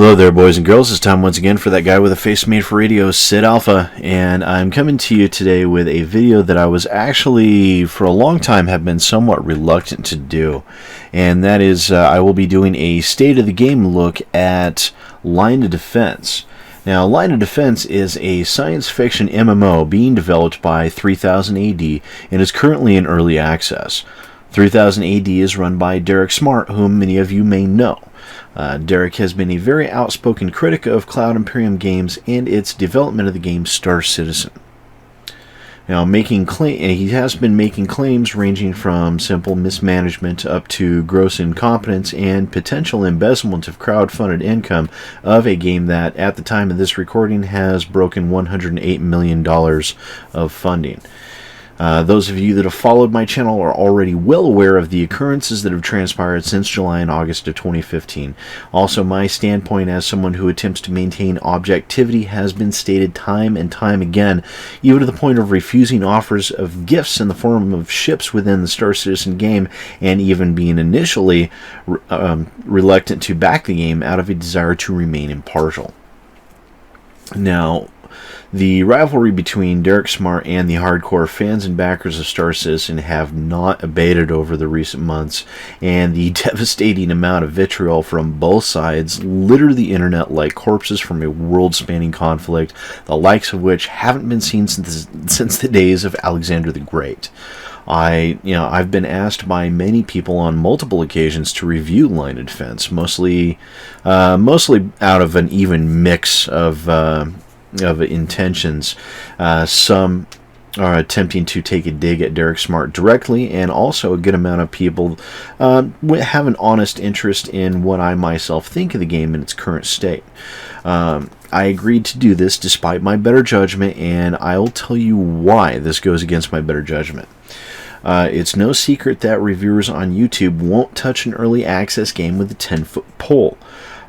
Hello there, boys and girls. It's time once again for that guy with a face made for radio, SidAlpha, and I'm coming to you today with a video that I was actually, for a long time, have been somewhat reluctant to do, and that is I will be doing a state of the game look at Line of Defense. Now, Line of Defense is a science fiction MMO being developed by 3000 AD and is currently in early access. 3000 AD is run by Derek Smart, whom many of you may know. Derek has been a very outspoken critic of Cloud Imperium games and its development of the game Star Citizen. Now, he has been making claims ranging from simple mismanagement up to gross incompetence and potential embezzlement of crowd-funded income of a game that, at the time of this recording, has broken $108 million of funding. Those of you that have followed my channel are already well aware of the occurrences that have transpired since July and August of 2015. Also, my standpoint as someone who attempts to maintain objectivity has been stated time and time again, even to the point of refusing offers of gifts in the form of ships within the Star Citizen game, and even being initially reluctant to back the game out of a desire to remain impartial. Now, the rivalry between Derek Smart and the hardcore fans and backers of Star Citizen have not abated over the recent months, and the devastating amount of vitriol from both sides litter the internet like corpses from a world-spanning conflict, the likes of which haven't been seen since the days of Alexander the Great. I've been asked by many people on multiple occasions to review Line of Defense, mostly out of an even mix of intentions. Some are attempting to take a dig at Derek Smart directly, and also a good amount of people have an honest interest in what I myself think of the game in its current state. I agreed to do this despite my better judgment, and I'll tell you why this goes against my better judgment. It's no secret that reviewers on YouTube won't touch an early access game with a 10-foot pole.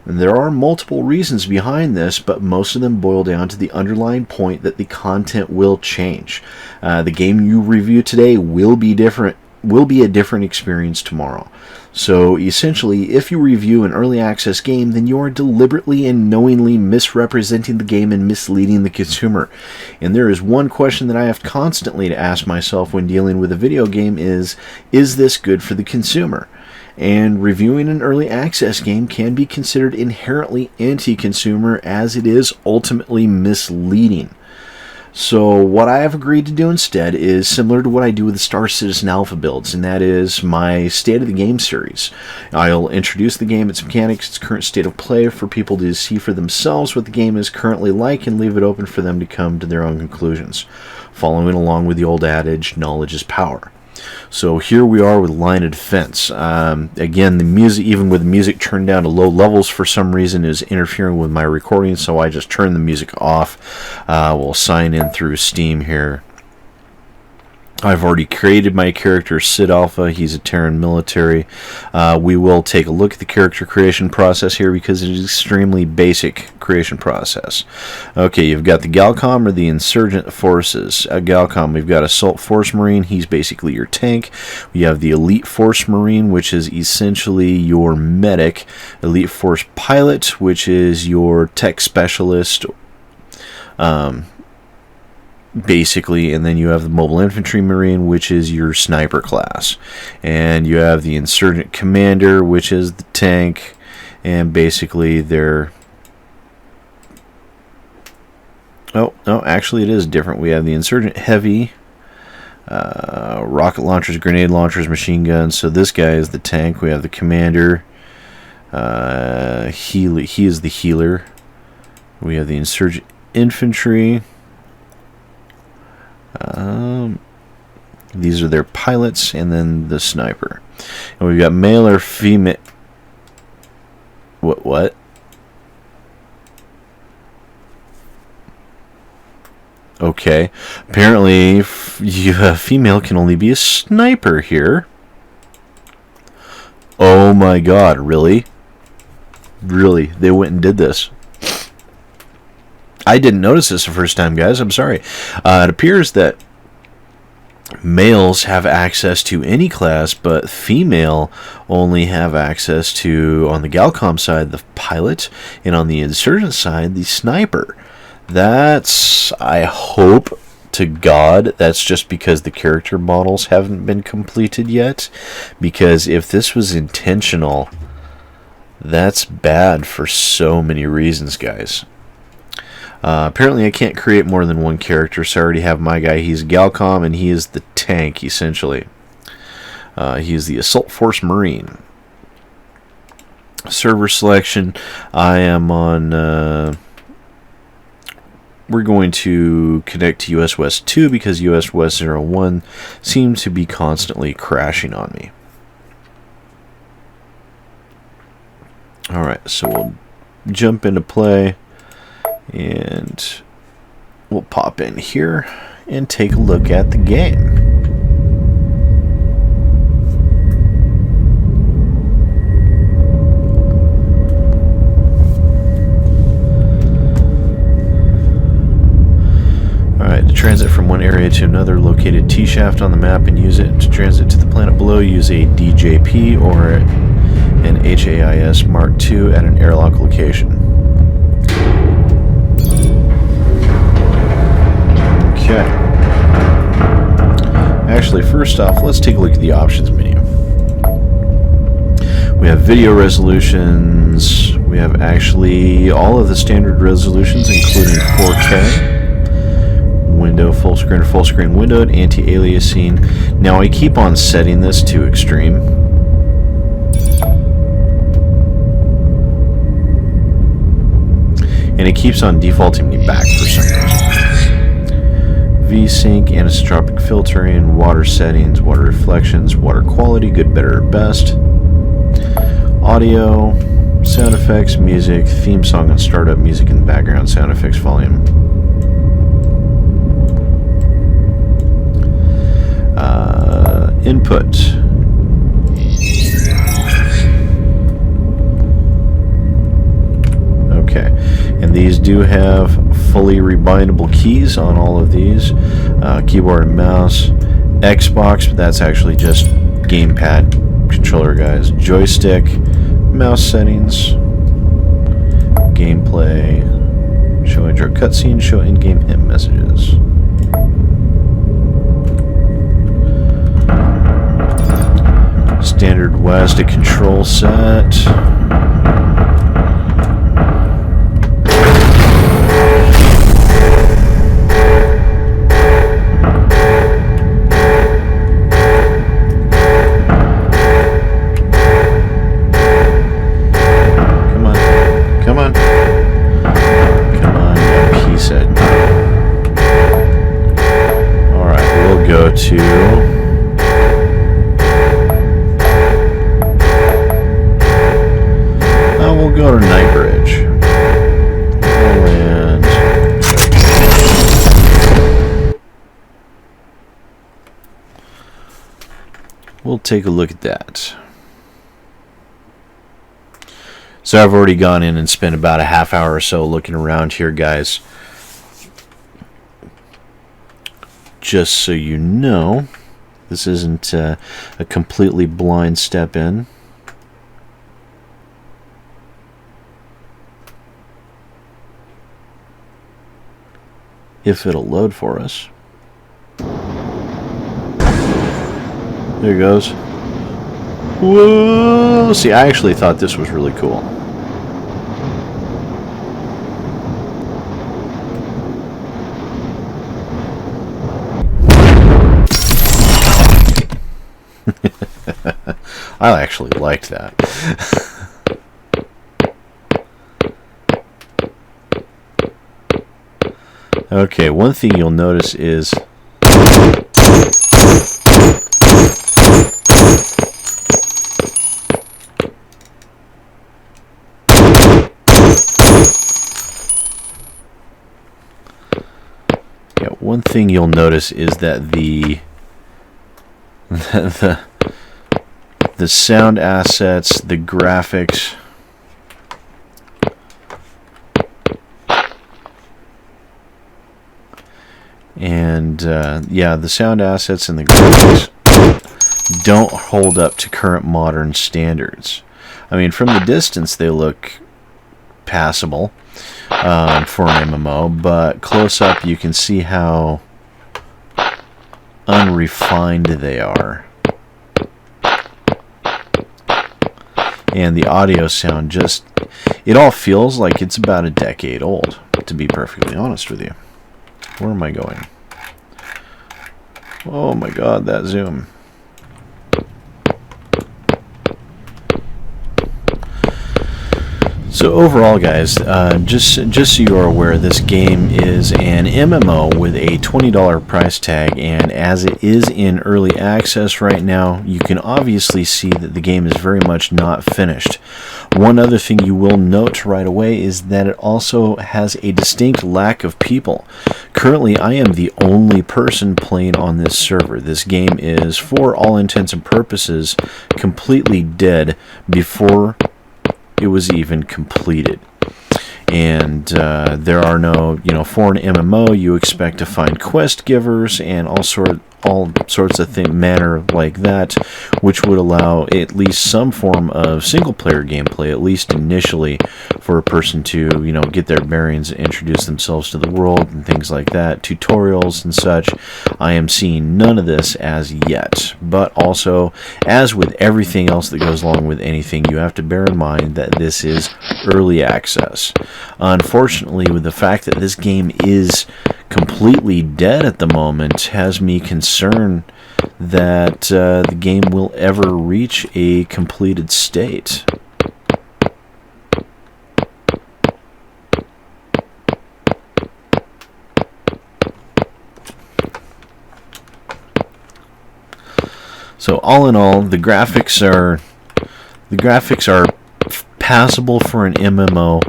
And there are multiple reasons behind this, but most of them boil down to the underlying point that the content will change. The game you review today will be a different experience tomorrow. So essentially, if you review an early access game, then you are deliberately and knowingly misrepresenting the game and misleading the consumer. And there is one question that I have constantly to ask myself when dealing with a video game is this good for the consumer? And reviewing an early access game can be considered inherently anti-consumer, as it is ultimately misleading. So what I have agreed to do instead is similar to what I do with the Star Citizen Alpha builds, and that is my State of the Game series. I'll introduce the game, its mechanics, its current state of play for people to see for themselves what the game is currently like, and leave it open for them to come to their own conclusions, following along with the old adage, knowledge is power. So here we are with Line of Defense. Again, the music, even with the music turned down to low levels for some reason, is interfering with my recording, so I just turned the music off. We'll sign in through Steam here. I've already created my character, SidAlpha. He's a Terran military. We will take a look at the character creation process here because it is an extremely basic creation process. Okay, you've got the Galcom or the Insurgent Forces. Galcom, we've got Assault Force Marine. He's basically your tank. We have the Elite Force Marine, which is essentially your medic. Elite Force Pilot, which is your tech specialist. Basically, and then you have the Mobile Infantry Marine, which is your sniper class, and you have the Insurgent Commander, which is the tank, and basically they're actually it is different. We have the Insurgent Heavy, rocket launchers, grenade launchers, machine guns. So this guy is the tank. We have the Commander. He is the healer. We have the Insurgent Infantry. These are their pilots, and then the sniper. And we've got male or female. What? Okay. Apparently, female can only be a sniper here. Oh my god, really? Really? They went and did this. I didn't notice this the first time, guys. I'm sorry. It appears that males have access to any class, but female only have access to, on the Galcom side, the pilot, and on the insurgent side, the sniper. That's, I hope to God, that's just because the character models haven't been completed yet. Because if this was intentional, that's bad for so many reasons, guys. Apparently I can't create more than one character, so I already have my guy. He's Galcom, and he is the tank, essentially. He is the Assault Force Marine. Server selection, I am on... we're going to connect to US West 2 because US West 01 seems to be constantly crashing on me. Alright, so we'll jump into play. And we'll pop in here and take a look at the game. Alright, to transit from one area to another, locate a T-shaft on the map and use it. To transit to the planet below, use a DJP or an HAIS Mark II at an airlock location. Okay. Actually, first off, let's take a look at the options menu. We have video resolutions. We have actually all of the standard resolutions, including 4K. Window, full screen windowed, anti-aliasing. Now I keep on setting this to extreme. And it keeps on defaulting me back for some reason. V-Sync, anisotropic filtering, water settings, water reflections, water quality, good, better, or best. Audio, sound effects, music, theme song and startup music in the background, sound effects volume. Input. Okay, and these do have fully rebindable keys on all of these. Keyboard and mouse. Xbox, but that's actually just gamepad controller, guys. Joystick, mouse settings, gameplay, show intro cutscene, show in-game hint messages. Standard WASD control set. We'll go to Night Bridge. And we'll take a look at that. So I've already gone in and spent about a half hour or so looking around here, guys. Just so you know, this isn't a completely blind step in. If it'll load for us. There it goes. Whoa! See, I actually thought this was really cool. I actually liked that. Okay, one thing you'll notice is one thing you'll notice is that the sound assets, the graphics, and And yeah, the sound assets and the graphics don't hold up to current modern standards. I mean, from the distance they look passable for an MMO, but close up you can see how unrefined they are. And the audio sound just, it all feels like it's about a decade old, to be perfectly honest with you. Where am I going? Oh my god, that zoom. So overall, guys, just so you're aware, this game is an MMO with a $20 price tag, and as it is in early access right now, you can obviously see that the game is very much not finished. One other thing you will note right away is that it also has a distinct lack of people. Currently, I am the only person playing on this server. This game is, for all intents and purposes, completely dead before it was even completed. And there are no, for an MMO, you expect to find quest givers and all sorts of manner like that, which would allow at least some form of single-player gameplay, at least initially, for a person to, get their bearings and introduce themselves to the world and things like that, tutorials and such. I am seeing none of this as yet. But also, as with everything else that goes along with anything, you have to bear in mind that this is early access. Unfortunately, with the fact that this game is completely dead at the moment, has me concerned that the game will ever reach a completed state. So all in all, the graphics are passable for an MMO.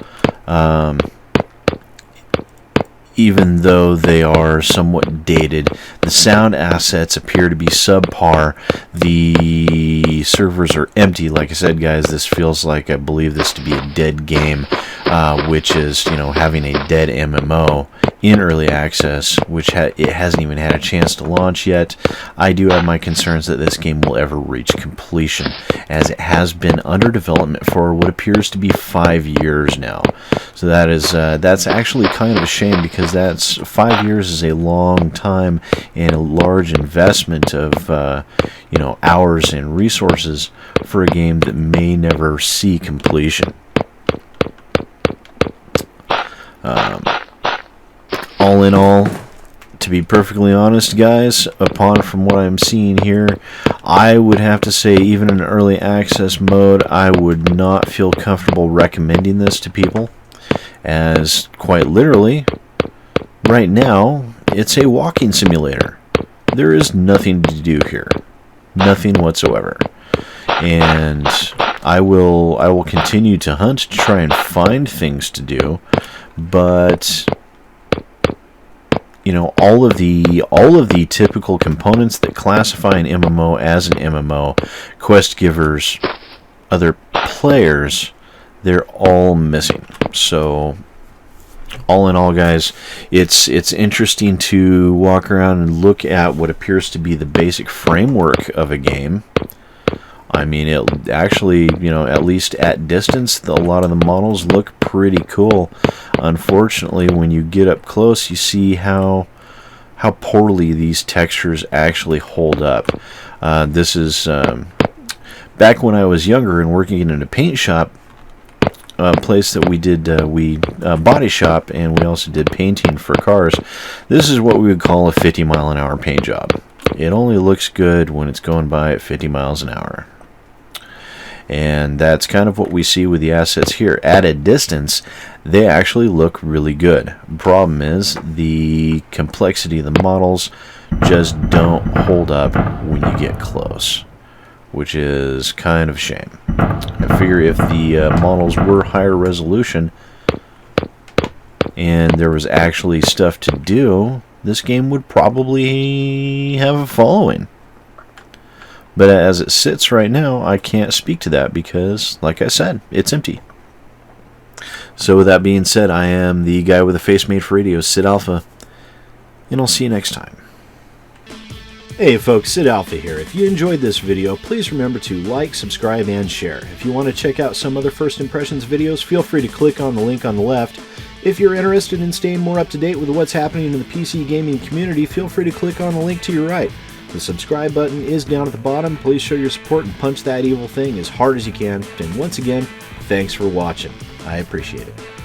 Even though they are somewhat dated. The sound assets appear to be subpar. The servers are empty. Like I said, guys, this feels like, I believe this to be a dead game, which is, having a dead MMO in early access, which it hasn't even had a chance to launch yet. I do have my concerns that this game will ever reach completion, as it has been under development for what appears to be 5 years now. So that's actually kind of a shame, because that's 5 years is a long time and a large investment of hours and resources for a game that may never see completion. All in all, to be perfectly honest, guys, from what I'm seeing here, I would have to say, even in early access mode, I would not feel comfortable recommending this to people, as quite literally, right now, it's a walking simulator. There is nothing to do here. Nothing whatsoever. And I will continue to hunt to try and find things to do, but all of the typical components that classify an MMO as an MMO, quest givers, other players, they're all missing. So all in all, guys, it's interesting to walk around and look at what appears to be the basic framework of a game. I mean, it actually, at least at distance, a lot of the models look pretty cool. Unfortunately, when you get up close, you see how poorly these textures actually hold up. This is back when I was younger and working in a paint shop, a place that we did body shop, and we also did painting for cars. This is what we would call a 50-mile-an-hour paint job. It only looks good when it's going by at 50 miles an hour. And that's kind of what we see with the assets here. At a distance, they actually look really good. Problem is, the complexity of the models just don't hold up when you get close, which is kind of a shame. I figure if the models were higher resolution and there was actually stuff to do, this game would probably have a following. But as it sits right now, I can't speak to that because, like I said, it's empty. So with that being said, I am the guy with a face made for radio, SidAlpha, and I'll see you next time. Hey folks, SidAlpha here. If you enjoyed this video, please remember to like, subscribe, and share. If you want to check out some other First Impressions videos, feel free to click on the link on the left. If you're interested in staying more up to date with what's happening in the PC gaming community, feel free to click on the link to your right. The subscribe button is down at the bottom. Please show your support and punch that evil thing as hard as you can. And once again, thanks for watching. I appreciate it.